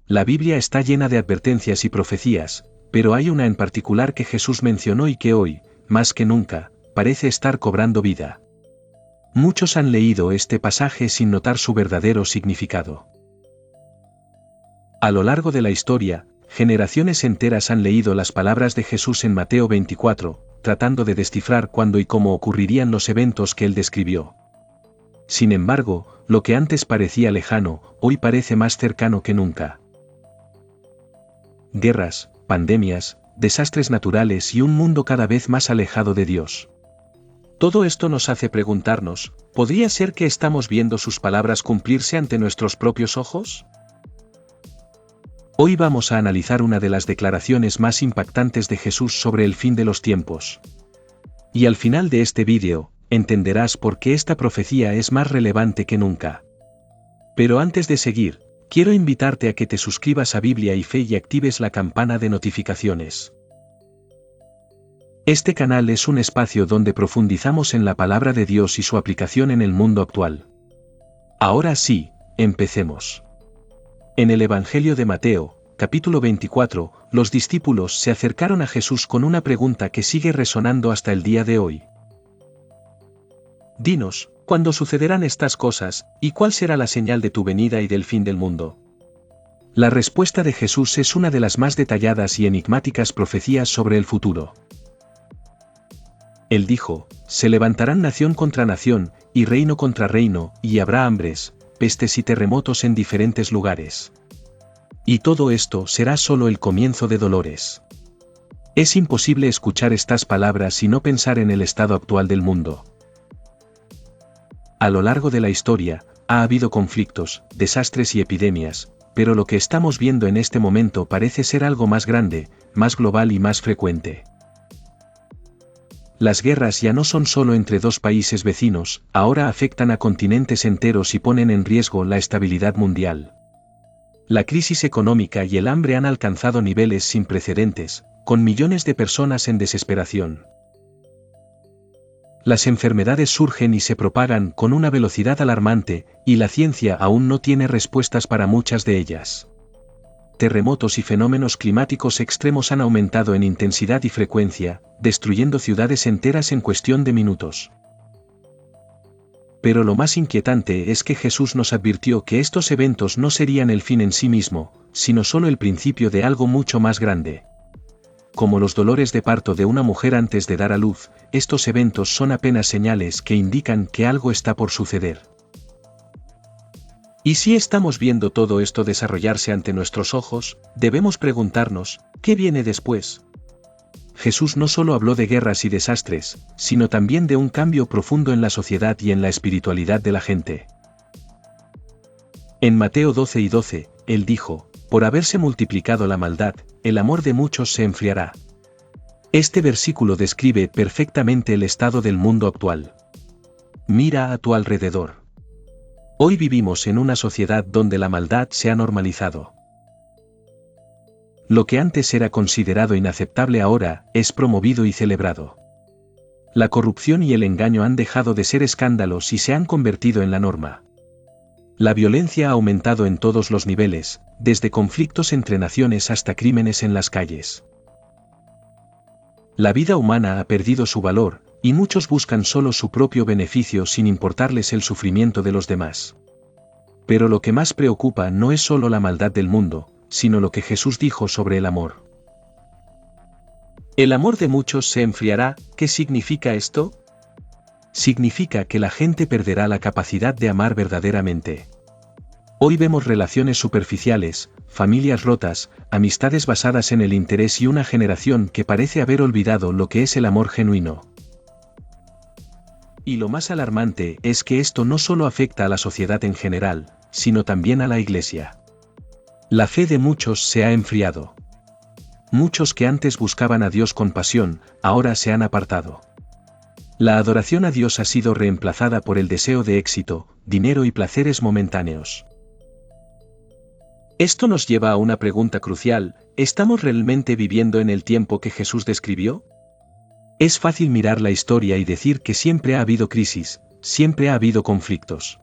La Biblia está llena de advertencias y profecías, pero hay una en particular que Jesús mencionó y que hoy, más que nunca, parece estar cobrando vida. Muchos han leído este pasaje sin notar su verdadero significado. A lo largo de la historia, generaciones enteras han leído las palabras de Jesús en Mateo 24, tratando de descifrar cuándo y cómo ocurrirían los eventos que él describió. Sin embargo, lo que antes parecía lejano, hoy parece más cercano que nunca. Guerras, pandemias, desastres naturales y un mundo cada vez más alejado de Dios. Todo esto nos hace preguntarnos, ¿podría ser que estamos viendo sus palabras cumplirse ante nuestros propios ojos? Hoy vamos a analizar una de las declaraciones más impactantes de Jesús sobre el fin de los tiempos. Y al final de este vídeo, entenderás por qué esta profecía es más relevante que nunca. Pero antes de seguir, quiero invitarte a que te suscribas a Biblia y Fe y actives la campana de notificaciones. Este canal es un espacio donde profundizamos en la palabra de Dios y su aplicación en el mundo actual. Ahora sí, empecemos. En el Evangelio de Mateo, capítulo 24, los discípulos se acercaron a Jesús con una pregunta que sigue resonando hasta el día de hoy. Dinos, ¿cuándo sucederán estas cosas, y cuál será la señal de tu venida y del fin del mundo? La respuesta de Jesús es una de las más detalladas y enigmáticas profecías sobre el futuro. Él dijo, se levantarán nación contra nación, y reino contra reino, y habrá hambres, pestes y terremotos en diferentes lugares. Y todo esto será solo el comienzo de dolores. Es imposible escuchar estas palabras y no pensar en el estado actual del mundo. A lo largo de la historia, ha habido conflictos, desastres y epidemias, pero lo que estamos viendo en este momento parece ser algo más grande, más global y más frecuente. Las guerras ya no son solo entre dos países vecinos, ahora afectan a continentes enteros y ponen en riesgo la estabilidad mundial. La crisis económica y el hambre han alcanzado niveles sin precedentes, con millones de personas en desesperación. Las enfermedades surgen y se propagan con una velocidad alarmante, y la ciencia aún no tiene respuestas para muchas de ellas. Terremotos y fenómenos climáticos extremos han aumentado en intensidad y frecuencia, destruyendo ciudades enteras en cuestión de minutos. Pero lo más inquietante es que Jesús nos advirtió que estos eventos no serían el fin en sí mismo, sino solo el principio de algo mucho más grande. Como los dolores de parto de una mujer antes de dar a luz, estos eventos son apenas señales que indican que algo está por suceder. Y si estamos viendo todo esto desarrollarse ante nuestros ojos, debemos preguntarnos, ¿qué viene después? Jesús no solo habló de guerras y desastres, sino también de un cambio profundo en la sociedad y en la espiritualidad de la gente. En Mateo 12:12, él dijo, por haberse multiplicado la maldad, el amor de muchos se enfriará. Este versículo describe perfectamente el estado del mundo actual. Mira a tu alrededor. Hoy vivimos en una sociedad donde la maldad se ha normalizado. Lo que antes era considerado inaceptable ahora es promovido y celebrado. La corrupción y el engaño han dejado de ser escándalos y se han convertido en la norma. La violencia ha aumentado en todos los niveles, desde conflictos entre naciones hasta crímenes en las calles. La vida humana ha perdido su valor, y muchos buscan solo su propio beneficio sin importarles el sufrimiento de los demás. Pero lo que más preocupa no es solo la maldad del mundo, sino lo que Jesús dijo sobre el amor. El amor de muchos se enfriará. ¿Qué significa esto? Significa que la gente perderá la capacidad de amar verdaderamente. Hoy vemos relaciones superficiales, familias rotas, amistades basadas en el interés y una generación que parece haber olvidado lo que es el amor genuino. Y lo más alarmante es que esto no solo afecta a la sociedad en general, sino también a la Iglesia. La fe de muchos se ha enfriado. Muchos que antes buscaban a Dios con pasión, ahora se han apartado. La adoración a Dios ha sido reemplazada por el deseo de éxito, dinero y placeres momentáneos. Esto nos lleva a una pregunta crucial: ¿estamos realmente viviendo en el tiempo que Jesús describió? Es fácil mirar la historia y decir que siempre ha habido crisis, siempre ha habido conflictos.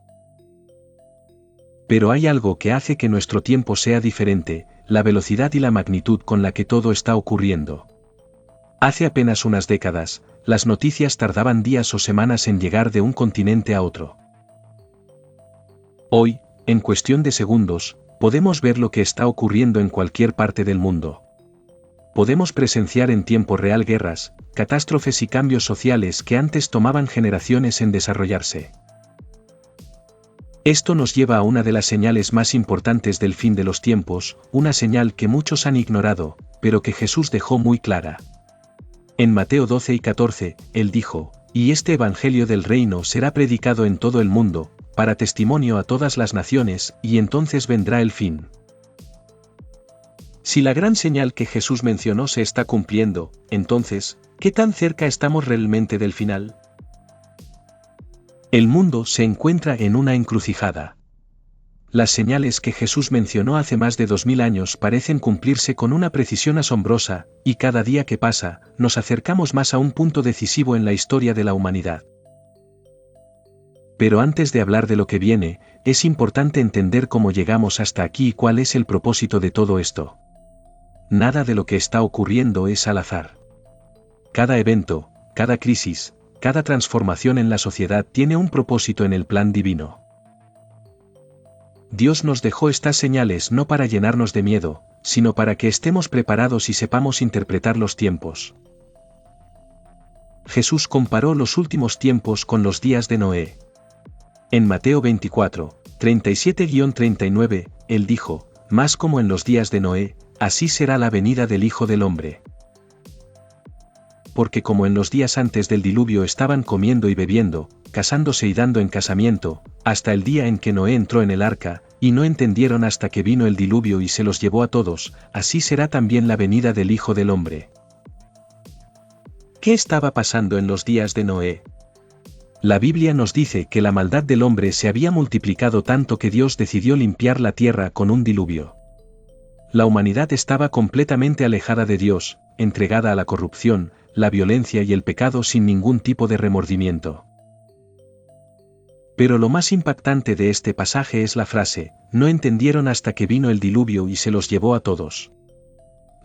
Pero hay algo que hace que nuestro tiempo sea diferente, la velocidad y la magnitud con la que todo está ocurriendo. Hace apenas unas décadas, las noticias tardaban días o semanas en llegar de un continente a otro. Hoy, en cuestión de segundos, podemos ver lo que está ocurriendo en cualquier parte del mundo. Podemos presenciar en tiempo real guerras, catástrofes y cambios sociales que antes tomaban generaciones en desarrollarse. Esto nos lleva a una de las señales más importantes del fin de los tiempos, una señal que muchos han ignorado, pero que Jesús dejó muy clara. En Mateo 12 y 14, Él dijo, «Y este evangelio del reino será predicado en todo el mundo, para testimonio a todas las naciones, y entonces vendrá el fin». Si la gran señal que Jesús mencionó se está cumpliendo, entonces, ¿qué tan cerca estamos realmente del final? El mundo se encuentra en una encrucijada. Las señales que Jesús mencionó hace más de 2000 años parecen cumplirse con una precisión asombrosa, y cada día que pasa, nos acercamos más a un punto decisivo en la historia de la humanidad. Pero antes de hablar de lo que viene, es importante entender cómo llegamos hasta aquí y cuál es el propósito de todo esto. Nada de lo que está ocurriendo es al azar. Cada evento, cada crisis, cada transformación en la sociedad tiene un propósito en el plan divino. Dios nos dejó estas señales no para llenarnos de miedo, sino para que estemos preparados y sepamos interpretar los tiempos. Jesús comparó los últimos tiempos con los días de Noé. En Mateo 24, 37-39, Él dijo, «Mas como en los días de Noé, así será la venida del Hijo del Hombre. Porque como en los días antes del diluvio estaban comiendo y bebiendo, casándose y dando en casamiento, hasta el día en que Noé entró en el arca, y no entendieron hasta que vino el diluvio y se los llevó a todos, así será también la venida del Hijo del Hombre». ¿Qué estaba pasando en los días de Noé? La Biblia nos dice que la maldad del hombre se había multiplicado tanto que Dios decidió limpiar la tierra con un diluvio. La humanidad estaba completamente alejada de Dios, entregada a la corrupción, la violencia y el pecado sin ningún tipo de remordimiento. Pero lo más impactante de este pasaje es la frase, «No entendieron hasta que vino el diluvio y se los llevó a todos».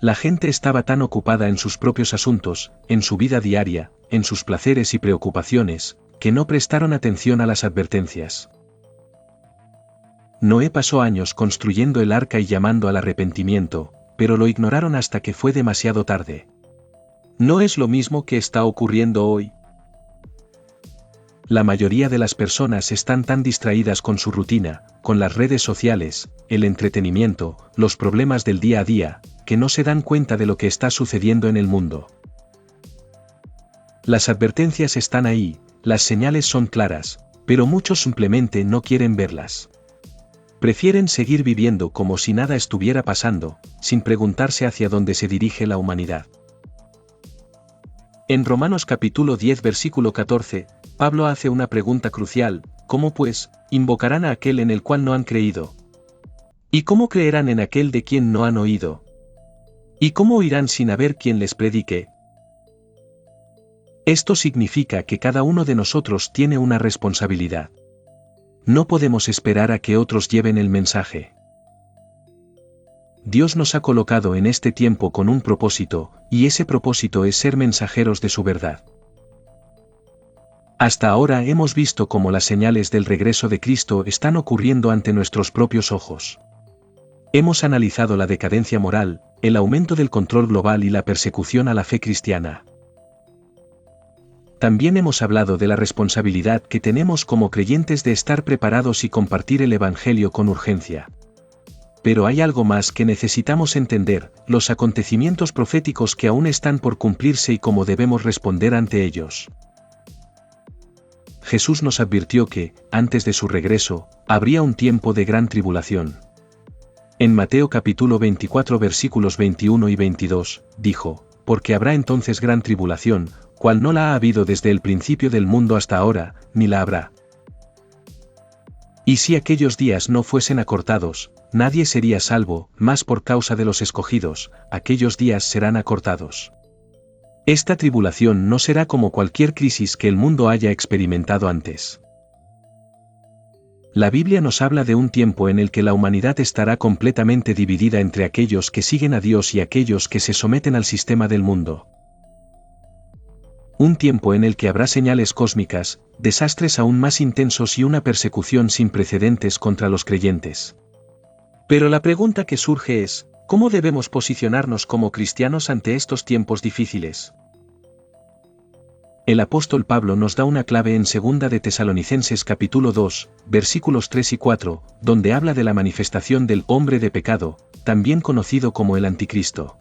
La gente estaba tan ocupada en sus propios asuntos, en su vida diaria, en sus placeres y preocupaciones, que no prestaron atención a las advertencias. Noé pasó años construyendo el arca y llamando al arrepentimiento, pero lo ignoraron hasta que fue demasiado tarde. ¿No es lo mismo que está ocurriendo hoy? La mayoría de las personas están tan distraídas con su rutina, con las redes sociales, el entretenimiento, los problemas del día a día, que no se dan cuenta de lo que está sucediendo en el mundo. Las advertencias están ahí, las señales son claras, pero muchos simplemente no quieren verlas. Prefieren seguir viviendo como si nada estuviera pasando, sin preguntarse hacia dónde se dirige la humanidad. En Romanos capítulo 10 versículo 14, Pablo hace una pregunta crucial, ¿cómo pues, invocarán a aquel en el cual no han creído? ¿Y cómo creerán en aquel de quien no han oído? ¿Y cómo oirán sin haber quien les predique? Esto significa que cada uno de nosotros tiene una responsabilidad. No podemos esperar a que otros lleven el mensaje. Dios nos ha colocado en este tiempo con un propósito, y ese propósito es ser mensajeros de su verdad. Hasta ahora hemos visto cómo las señales del regreso de Cristo están ocurriendo ante nuestros propios ojos. Hemos analizado la decadencia moral, el aumento del control global y la persecución a la fe cristiana. También hemos hablado de la responsabilidad que tenemos como creyentes de estar preparados y compartir el Evangelio con urgencia. Pero hay algo más que necesitamos entender, los acontecimientos proféticos que aún están por cumplirse y cómo debemos responder ante ellos. Jesús nos advirtió que, antes de su regreso, habría un tiempo de gran tribulación. En Mateo capítulo 24 versículos 21 y 22, dijo, «Porque habrá entonces gran tribulación, cual no la ha habido desde el principio del mundo hasta ahora, ni la habrá. Y si aquellos días no fuesen acortados, nadie sería salvo, mas por causa de los escogidos, aquellos días serán acortados». Esta tribulación no será como cualquier crisis que el mundo haya experimentado antes. La Biblia nos habla de un tiempo en el que la humanidad estará completamente dividida entre aquellos que siguen a Dios y aquellos que se someten al sistema del mundo. Un tiempo en el que habrá señales cósmicas, desastres aún más intensos y una persecución sin precedentes contra los creyentes. Pero la pregunta que surge es, ¿cómo debemos posicionarnos como cristianos ante estos tiempos difíciles? El apóstol Pablo nos da una clave en 2 de Tesalonicenses capítulo 2, versículos 3 y 4, donde habla de la manifestación del hombre de pecado, también conocido como el anticristo.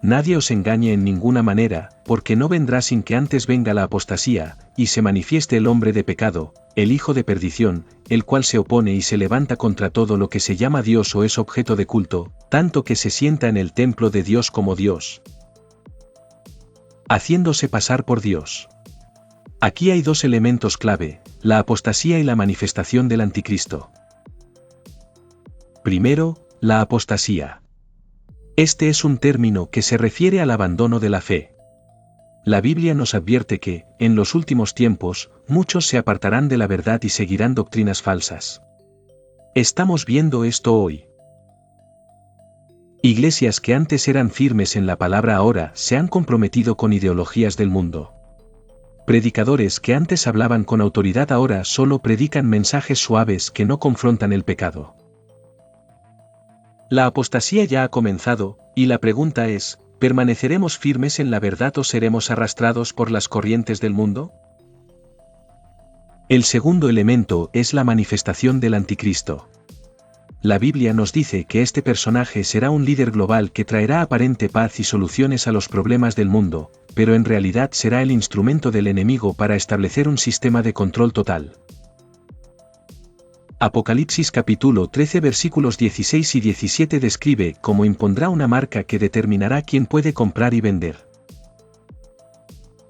Nadie os engañe en ninguna manera, porque no vendrá sin que antes venga la apostasía, y se manifieste el hombre de pecado, el hijo de perdición, el cual se opone y se levanta contra todo lo que se llama Dios o es objeto de culto, tanto que se sienta en el templo de Dios como Dios, haciéndose pasar por Dios. Aquí hay dos elementos clave, la apostasía y la manifestación del anticristo. Primero, la apostasía. Este es un término que se refiere al abandono de la fe. La Biblia nos advierte que, en los últimos tiempos, muchos se apartarán de la verdad y seguirán doctrinas falsas. Estamos viendo esto hoy. Iglesias que antes eran firmes en la palabra ahora se han comprometido con ideologías del mundo. Predicadores que antes hablaban con autoridad ahora solo predican mensajes suaves que no confrontan el pecado. La apostasía ya ha comenzado, y la pregunta es, ¿permaneceremos firmes en la verdad o seremos arrastrados por las corrientes del mundo? El segundo elemento es la manifestación del anticristo. La Biblia nos dice que este personaje será un líder global que traerá aparente paz y soluciones a los problemas del mundo, pero en realidad será el instrumento del enemigo para establecer un sistema de control total. Apocalipsis capítulo 13 versículos 16 y 17 describe cómo impondrá una marca que determinará quién puede comprar y vender.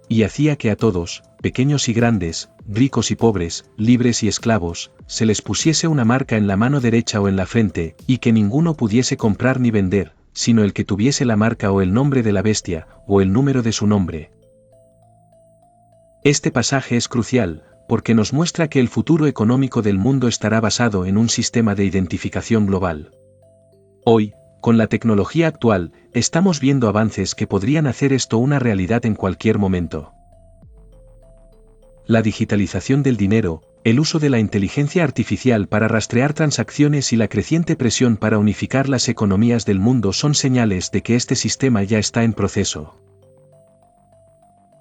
Y hacía que a todos, pequeños y grandes, ricos y pobres, libres y esclavos, se les pusiese una marca en la mano derecha o en la frente, y que ninguno pudiese comprar ni vender, sino el que tuviese la marca o el nombre de la bestia, o el número de su nombre. Este pasaje es crucial, porque nos muestra que el futuro económico del mundo estará basado en un sistema de identificación global. Hoy, con la tecnología actual, estamos viendo avances que podrían hacer esto una realidad en cualquier momento. La digitalización del dinero, el uso de la inteligencia artificial para rastrear transacciones y la creciente presión para unificar las economías del mundo son señales de que este sistema ya está en proceso.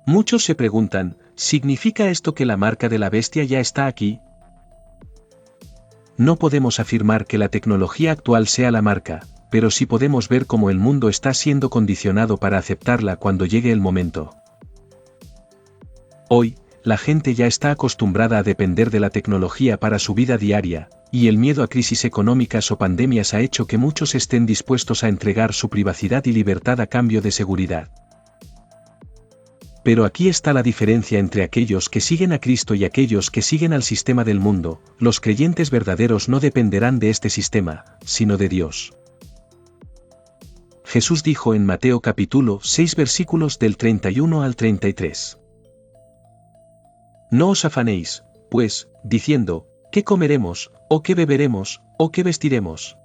Muchos se preguntan, ¿significa esto que la marca de la bestia ya está aquí? No podemos afirmar que la tecnología actual sea la marca, pero sí podemos ver cómo el mundo está siendo condicionado para aceptarla cuando llegue el momento. Hoy, la gente ya está acostumbrada a depender de la tecnología para su vida diaria, y el miedo a crisis económicas o pandemias ha hecho que muchos estén dispuestos a entregar su privacidad y libertad a cambio de seguridad. Pero aquí está la diferencia entre aquellos que siguen a Cristo y aquellos que siguen al sistema del mundo. Los creyentes verdaderos no dependerán de este sistema, sino de Dios. Jesús dijo en Mateo capítulo 6 versículos del 31 al 33. No os afanéis, pues, diciendo, ¿qué comeremos, o qué beberemos, o qué vestiremos?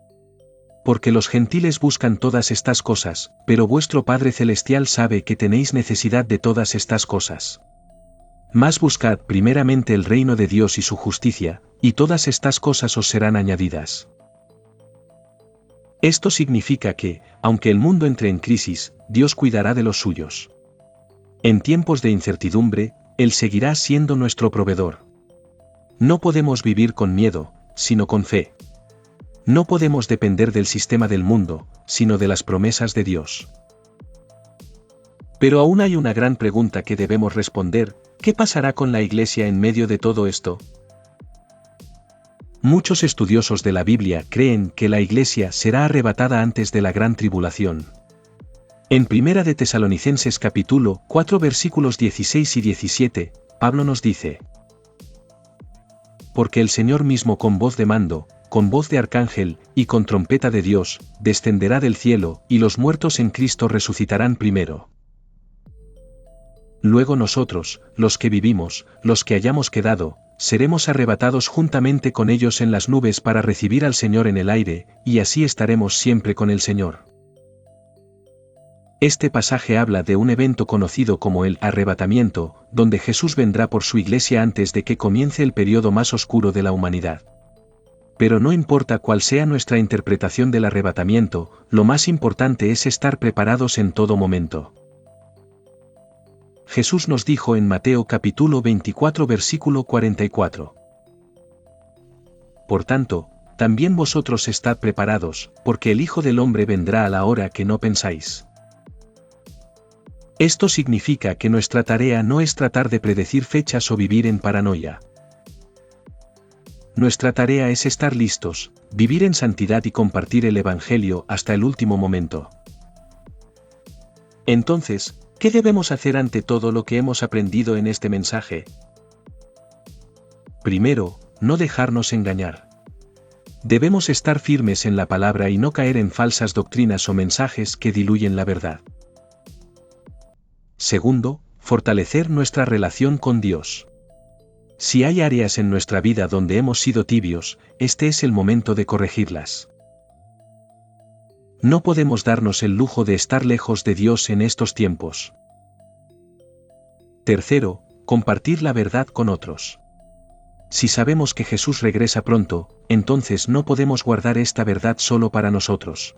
Porque los gentiles buscan todas estas cosas, pero vuestro Padre Celestial sabe que tenéis necesidad de todas estas cosas. Mas buscad primeramente el reino de Dios y su justicia, y todas estas cosas os serán añadidas. Esto significa que, aunque el mundo entre en crisis, Dios cuidará de los suyos. En tiempos de incertidumbre, Él seguirá siendo nuestro proveedor. No podemos vivir con miedo, sino con fe. No podemos depender del sistema del mundo, sino de las promesas de Dios. Pero aún hay una gran pregunta que debemos responder: ¿qué pasará con la Iglesia en medio de todo esto? Muchos estudiosos de la Biblia creen que la Iglesia será arrebatada antes de la gran tribulación. En 1 de Tesalonicenses capítulo 4 versículos 16 y 17, Pablo nos dice: Porque el Señor mismo con voz de mando, con voz de arcángel, y con trompeta de Dios, descenderá del cielo, y los muertos en Cristo resucitarán primero. Luego nosotros, los que vivimos, los que hayamos quedado, seremos arrebatados juntamente con ellos en las nubes para recibir al Señor en el aire, y así estaremos siempre con el Señor. Este pasaje habla de un evento conocido como el arrebatamiento, donde Jesús vendrá por su iglesia antes de que comience el periodo más oscuro de la humanidad. Pero no importa cuál sea nuestra interpretación del arrebatamiento, lo más importante es estar preparados en todo momento. Jesús nos dijo en Mateo capítulo 24 versículo 44. Por tanto, también vosotros estad preparados, porque el Hijo del Hombre vendrá a la hora que no pensáis. Esto significa que nuestra tarea no es tratar de predecir fechas o vivir en paranoia. Nuestra tarea es estar listos, vivir en santidad y compartir el Evangelio hasta el último momento. Entonces, ¿qué debemos hacer ante todo lo que hemos aprendido en este mensaje? Primero, no dejarnos engañar. Debemos estar firmes en la palabra y no caer en falsas doctrinas o mensajes que diluyen la verdad. Segundo, fortalecer nuestra relación con Dios. Si hay áreas en nuestra vida donde hemos sido tibios, este es el momento de corregirlas. No podemos darnos el lujo de estar lejos de Dios en estos tiempos. Tercero, compartir la verdad con otros. Si sabemos que Jesús regresa pronto, entonces no podemos guardar esta verdad solo para nosotros.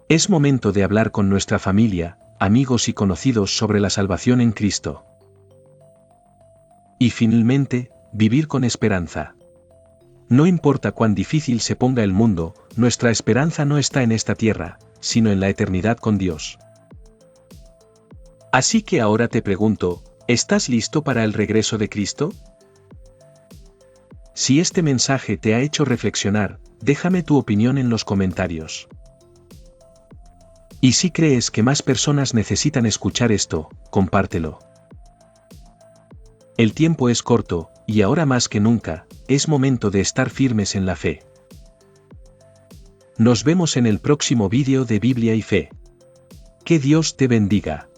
Es momento de hablar con nuestra familia, amigos y conocidos sobre la salvación en Cristo. Y finalmente, vivir con esperanza. No importa cuán difícil se ponga el mundo, nuestra esperanza no está en esta tierra, sino en la eternidad con Dios. Así que ahora te pregunto, ¿estás listo para el regreso de Cristo? Si este mensaje te ha hecho reflexionar, déjame tu opinión en los comentarios. Y si crees que más personas necesitan escuchar esto, compártelo. El tiempo es corto, y ahora más que nunca, es momento de estar firmes en la fe. Nos vemos en el próximo vídeo de Biblia y Fe. Que Dios te bendiga.